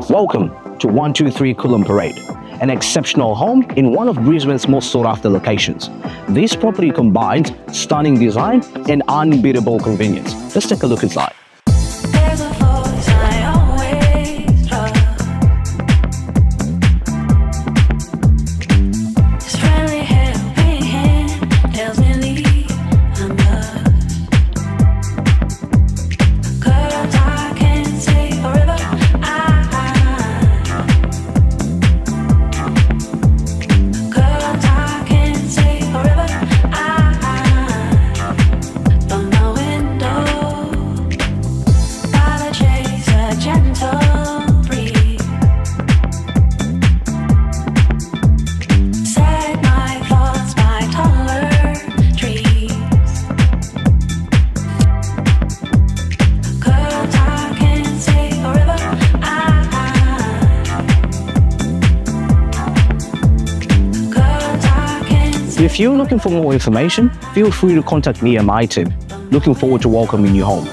Welcome to 123 Coolum Parade, an exceptional home in one of Brisbane's most sought-after locations. This property combines stunning design and unbeatable convenience. Let's take a look inside. There's a voice I always trust. His friendly helping hand tells me leave I must. 'Cause I can't stay forever. Cause I can't stay forever. From my window, gotta chase a gentle breeze. Set my thoughts by taller trees. Cause I can't stay forever. Cause I can't stay. If you're looking for more information, feel free to contact me and my team. Looking forward to welcoming you home.